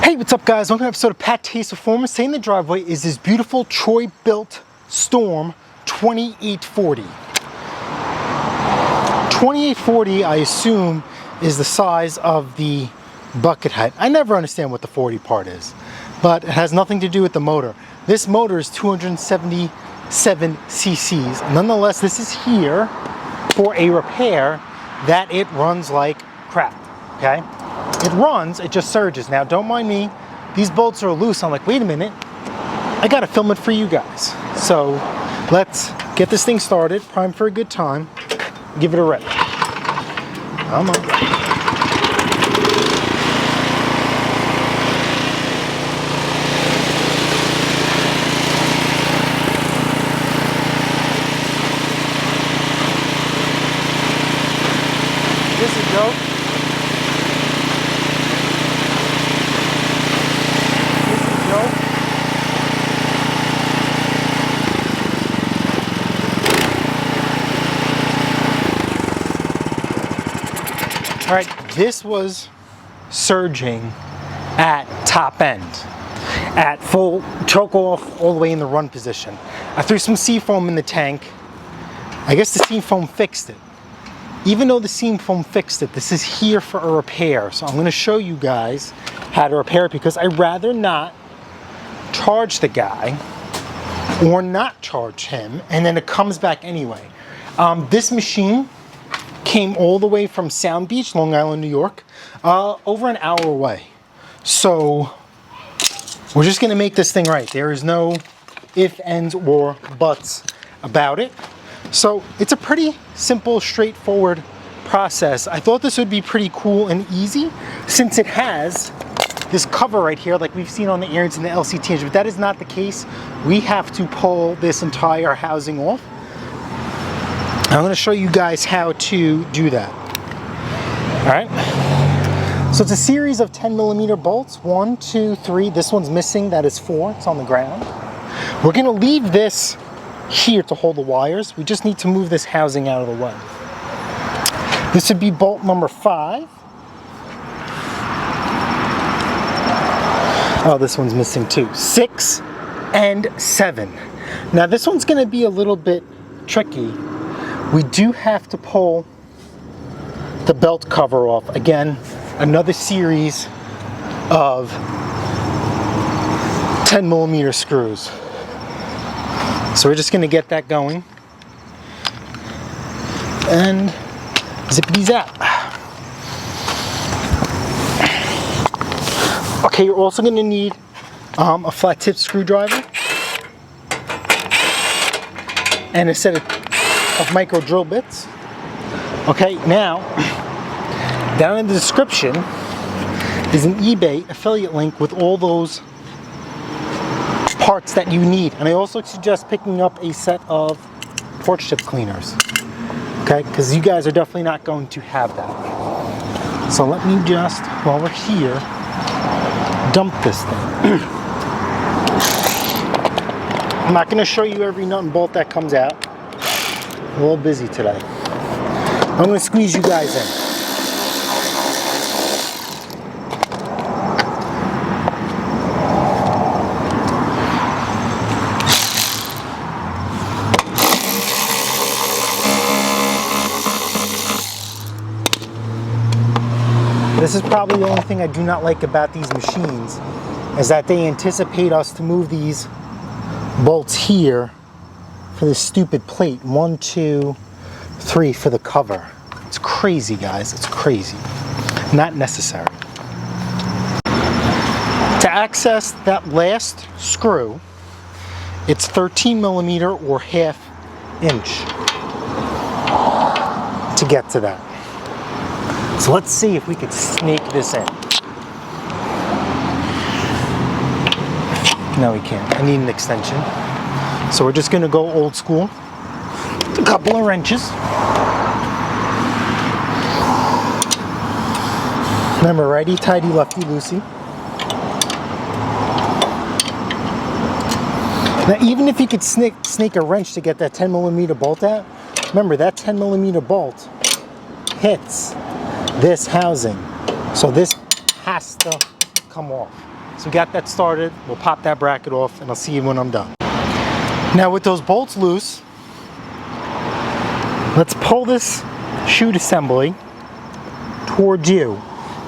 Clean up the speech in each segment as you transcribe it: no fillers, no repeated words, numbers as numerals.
Hey, what's up guys? Welcome to an episode of PATTAY'S Performance. Today in the driveway is this beautiful Troy Bilt Storm 2840. 2840, I assume, is the size of the bucket head. I never understand what the 40 part is, but it has nothing to do with the motor. This motor is 277 cc's. Nonetheless, this is here for a repair that it runs like crap, okay? It runs, it just surges. Now, don't mind me, these bolts are loose. I'm like, wait a minute, I gotta film it for you guys. So let's get this thing started, prime for a good time, give it a rip. Come on. This is dope. All right, this was surging at top end, at full choke off, all the way in the run position. I threw some seam foam in the tank. I guess the seam foam fixed it. Even though the seam foam fixed it, this is here for a repair. So I'm gonna show you guys how to repair it because I'd rather not charge the guy or not charge him, and then it comes back anyway. This machine came all the way from Sound Beach, Long Island, New York, over an hour away. So we're just gonna make this thing right. There is no ifs, ands, or buts about it. So it's a pretty simple, straightforward process. I thought this would be pretty cool and easy since it has this cover right here like we've seen on the Ariens and the LCT, but that is not the case. We have to pull this entire housing off. I'm going to show you guys how to do that. All right. So it's a series of 10mm bolts. 1, 2, 3. This one's missing. That is 4. It's on the ground. We're going to leave this here to hold the wires. We just need to move this housing out of the way. This would be bolt number 5. Oh, this one's missing too. 6 and 7. Now this one's going to be a little bit tricky. We do have to pull the belt cover off. Again, another series of 10mm screws. So we're just going to get that going. And zippity zap. Okay, you're also going to need a flat tip screwdriver and a set of micro drill bits. Okay, now down in the description is an eBay affiliate link with all those parts that you need, and I also suggest picking up a set of porch tip cleaners, okay, because you guys are definitely not going to have that. So let me just, while we're here, dump this thing. I'm not going to show you every nut and bolt that comes out. A little busy today. I'm going to squeeze you guys in. This is probably the only thing I do not like about these machines, is that they anticipate us to move these bolts here for this stupid plate. 1, 2, 3 for the cover. It's crazy, guys. It's crazy. Not necessary. To access that last screw, it's 13mm or 1/2 inch to get to that. So let's see if we could snake this in. No, we can't. I need an extension. So we're just going to go old school. A couple of wrenches. Remember, righty tighty, lefty loosey. Now, even if you could snake a wrench to get that 10mm bolt out, remember that 10mm bolt hits this housing. So this has to come off. So we got that started. We'll pop that bracket off and I'll see you when I'm done. Now with those bolts loose, let's pull this chute assembly towards you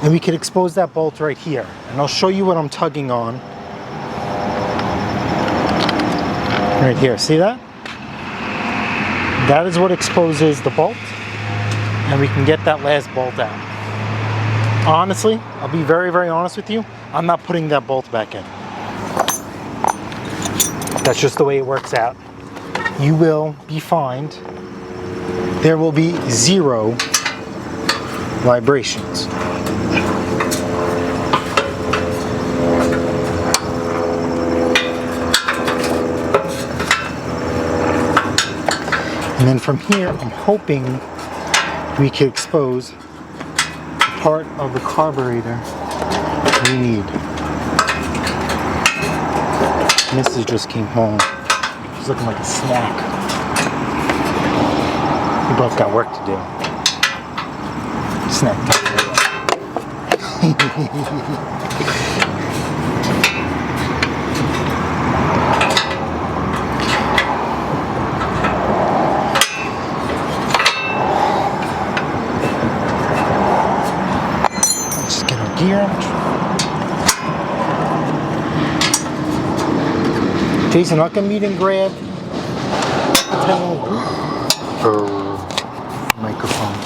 and we can expose that bolt right here. And I'll show you what I'm tugging on. Right here, see that? That is what exposes the bolt, and we can get that last bolt out. Honestly, I'll be very, very honest with you, I'm not putting that bolt back in. That's just the way it works out. You will be fined. There will be 0 vibrations. And then from here, I'm hoping we can expose the part of the carburetor we need. Mrs. just came home. She's looking like a snack. We both got work to do. Snack time. Gear. Jason, not gonna meet and grab microphone.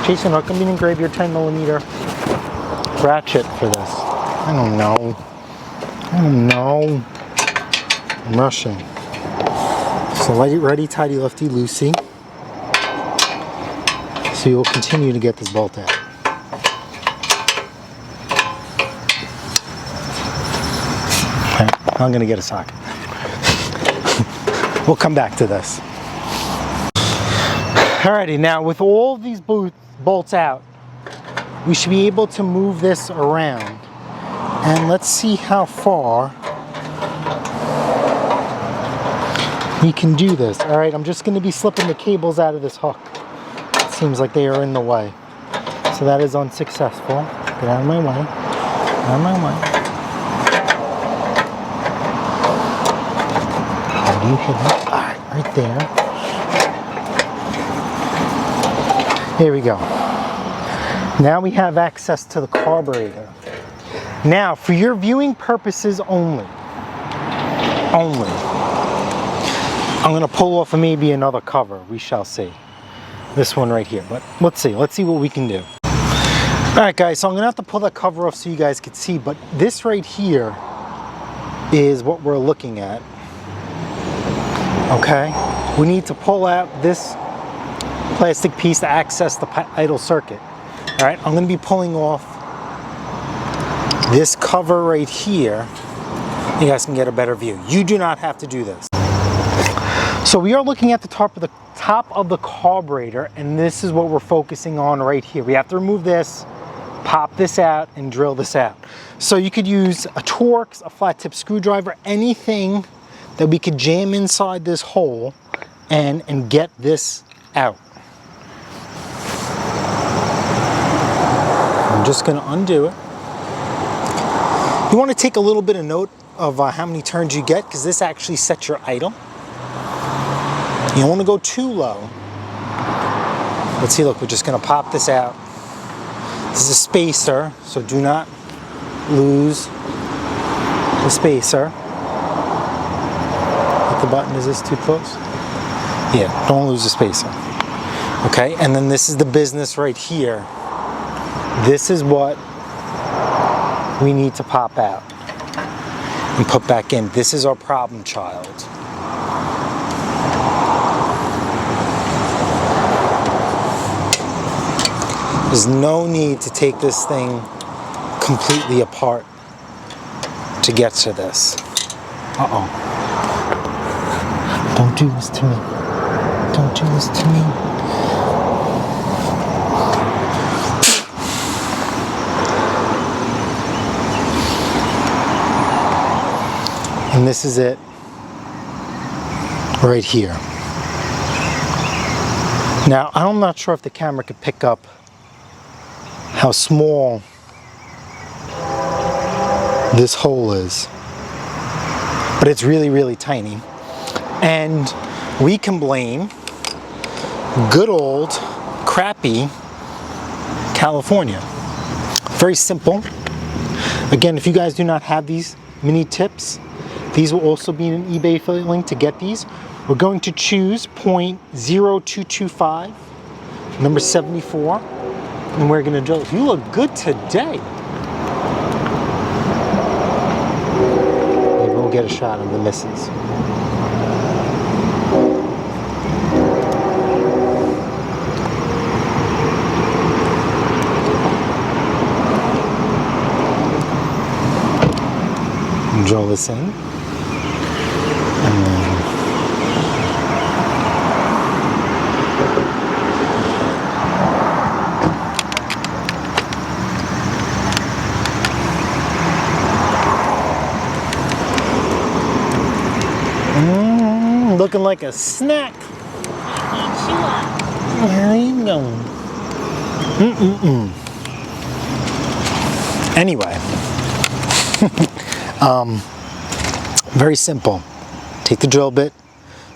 Jason, not gonna meet and grab your 10mm ratchet for this. I don't know. I'm rushing. So ready, tidy, lefty, loosey. So you will continue to get this bolt out. Okay, I'm going to get a socket. We'll come back to this. Alrighty, now with all these bolts out, we should be able to move this around. And let's see how far we can do this. Alright, I'm just going to be slipping the cables out of this hook. Seems like they are in the way. So that is unsuccessful. Get out of my way. Out of my way. How do you hit it? Alright, right there. Here we go. Now we have access to the carburetor. Now, for your viewing purposes only, I'm going to pull off maybe another cover. We shall see. This one right here, but let's see what we can do. All right guys, so I'm gonna have to pull that cover off so you guys can see, but this right here is what we're looking at. Okay, we need to pull out this plastic piece to access the idle circuit. All right, I'm gonna be pulling off this cover right here. You guys can get a better view. You do not have to do this. So we are looking at the top of the carburetor, and this is what we're focusing on right here. We have to remove this, pop this out, and drill this out. So you could use a Torx, a flat tip screwdriver, anything that we could jam inside this hole and get this out. I'm just going to undo it. You want to take a little bit of note of how many turns you get, because this actually sets your idle. You don't want to go too low. Let's see, look, we're just going to pop this out. This is a spacer, so do not lose the spacer. Hit the button, is this too close? Yeah, don't lose the spacer. Okay, and then this is the business right here. This is what we need to pop out and put back in. This is our problem child. There's no need to take this thing completely apart to get to this. Uh-oh. Don't do this to me. Don't do this to me. And this is it right here. Now, I'm not sure if the camera could pick up how small this hole is. But it's really, really tiny. And we can blame good old, crappy California. Very simple. Again, if you guys do not have these mini tips, these will also be in an eBay affiliate link to get these. We're going to choose 0.0225, number 74, and we're going to drill. You look good today. Maybe we'll get a shot of the misses. Drill this in. And then looking like a snack. There you go. Anyway. Very simple. Take the drill bit.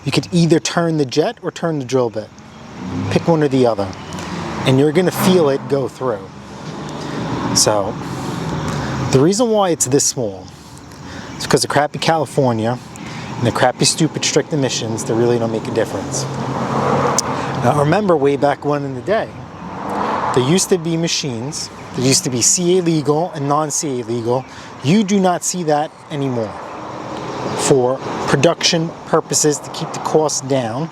You could either turn the jet or turn the drill bit. Pick one or the other. And you're gonna feel it go through. So, the reason why it's this small is because of crappy California and the crappy, stupid, strict emissions that really don't make a difference. Now remember, way back when in the day, there used to be machines, there used to be CA legal and non-CA legal. You do not see that anymore. For production purposes, to keep the costs down.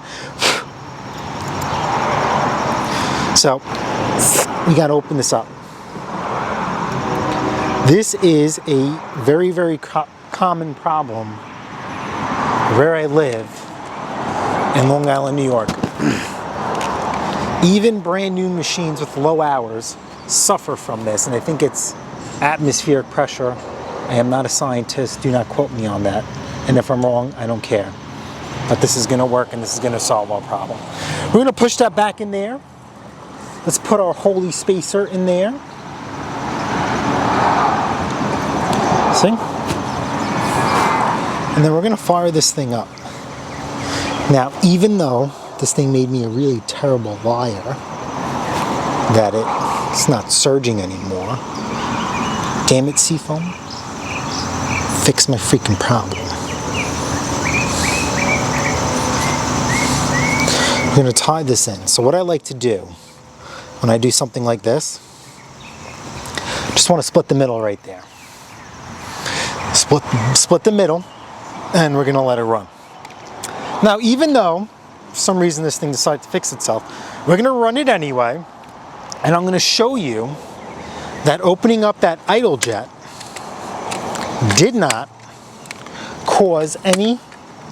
So, we got to open this up. This is a very, very common problem where I live in Long Island, New York. Even brand new machines with low hours suffer from this, and I think it's atmospheric pressure. I am not a scientist, do not quote me on that. And if I'm wrong, I don't care. But this is gonna work and this is gonna solve our problem. We're gonna push that back in there. Let's put our holy spacer in there. See? And then we're gonna fire this thing up. Now, even though this thing made me a really terrible liar, that it's not surging anymore. Damn it, Seafoam. Fix my freaking problem. I'm gonna tie this in. So what I like to do when I do something like this, just wanna split the middle right there. Split the middle, and we're gonna let it run. Now, even though for some reason this thing decided to fix itself, we're gonna run it anyway, and I'm gonna show you that opening up that idle jet did not cause any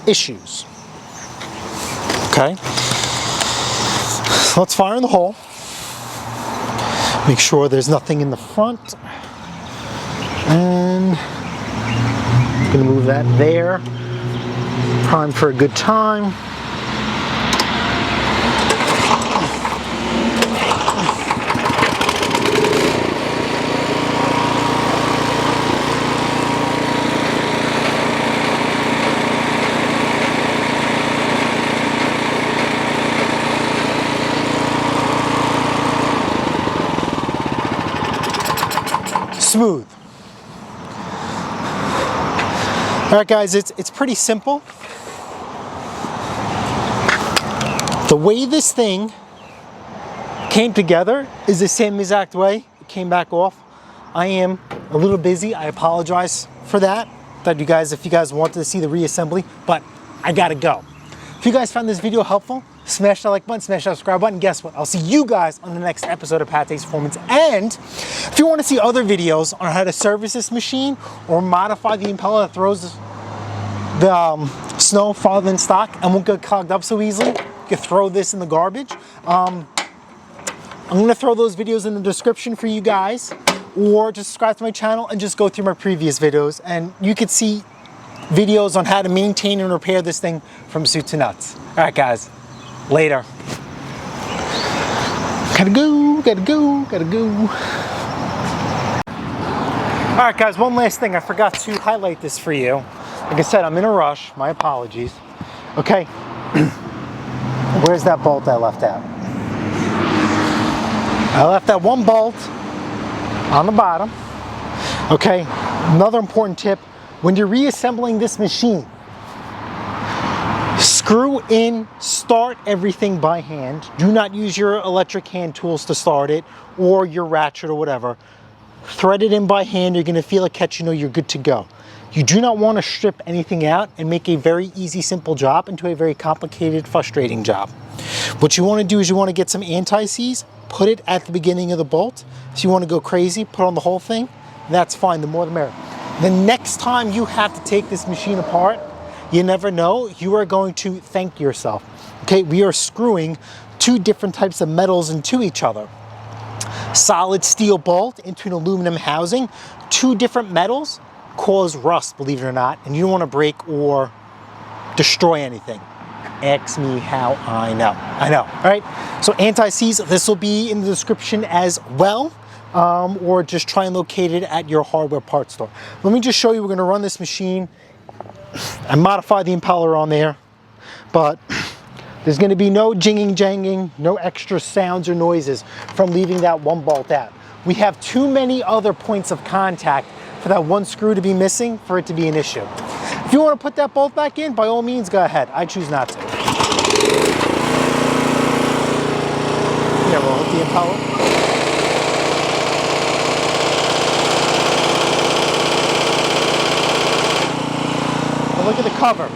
issues. Okay? So let's fire in the hole. Make sure there's nothing in the front. And I'm gonna move that there. Prime for a good time. Smooth. All right, guys, it's pretty simple. The way this thing came together is the same exact way it came back off. I am a little busy. I apologize for that. If you guys wanted to see the reassembly, but I gotta go. If you guys found this video helpful, smash that like button, smash that subscribe button. Guess what? I'll see you guys on the next episode of PATTAY'S Performance. And if you want to see other videos on how to service this machine or modify the impeller that throws the snow farther than stock and won't get clogged up so easily, you can throw this in the garbage. I'm going to throw those videos in the description for you guys, or just subscribe to my channel and just go through my previous videos and you could see videos on how to maintain and repair this thing from soup to nuts. All right, guys. Later. Gotta go, gotta go, gotta go. All right, guys, one last thing. I forgot to highlight this for you. Like I said, I'm in a rush. My apologies. Okay. Where's that bolt I left out? I left that one bolt on the bottom. Okay. Another important tip. When you're reassembling this machine, screw in, start everything by hand. Do not use your electric hand tools to start it or your ratchet or whatever. Thread it in by hand. You're going to feel a catch, you know you're good to go. You do not want to strip anything out and make a very easy, simple job into a very complicated, frustrating job. What you want to do is you want to get some anti-seize, put it at the beginning of the bolt. So you want to go crazy, put on the whole thing. That's fine, the more the merrier. The next time you have to take this machine apart, you never know, you are going to thank yourself. Okay, we are screwing two different types of metals into each other. Solid steel bolt into an aluminum housing. Two different metals cause rust, believe it or not, and you don't want to break or destroy anything. Ask me how I know. I know, all right? So anti-seize, this will be in the description as well, or just try and locate it at your hardware parts store. Let me just show you, we're gonna run this machine. I modified the impeller on there, but there's going to be no jinging, janging, no extra sounds or noises from leaving that one bolt out. We have too many other points of contact for that one screw to be missing for it to be an issue. If you want to put that bolt back in, by all means, go ahead. I choose not to. Yeah, we'll hit the impeller. But look at the cover.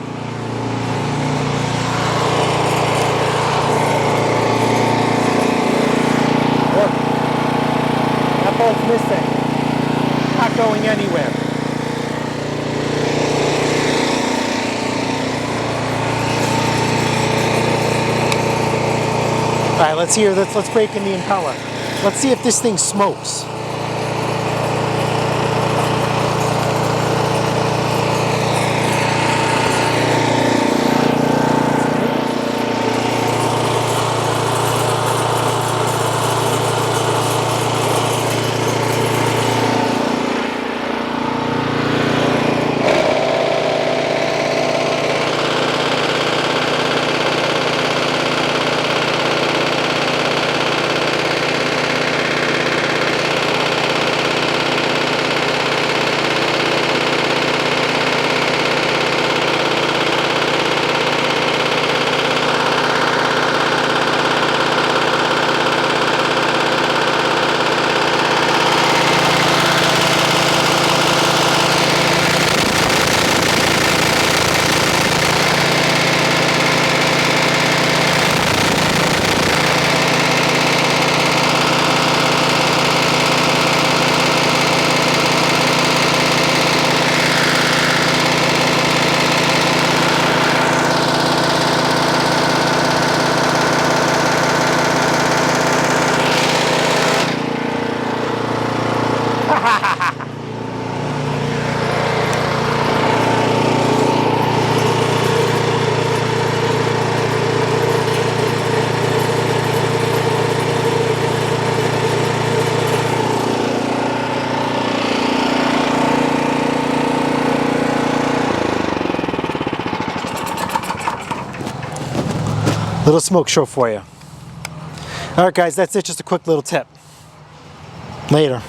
Bolt's missing, not going anywhere. All right, let's break in the impeller. Let's see if this thing smokes. Little smoke show for you. All right, guys, that's it. Just a quick little tip. Later.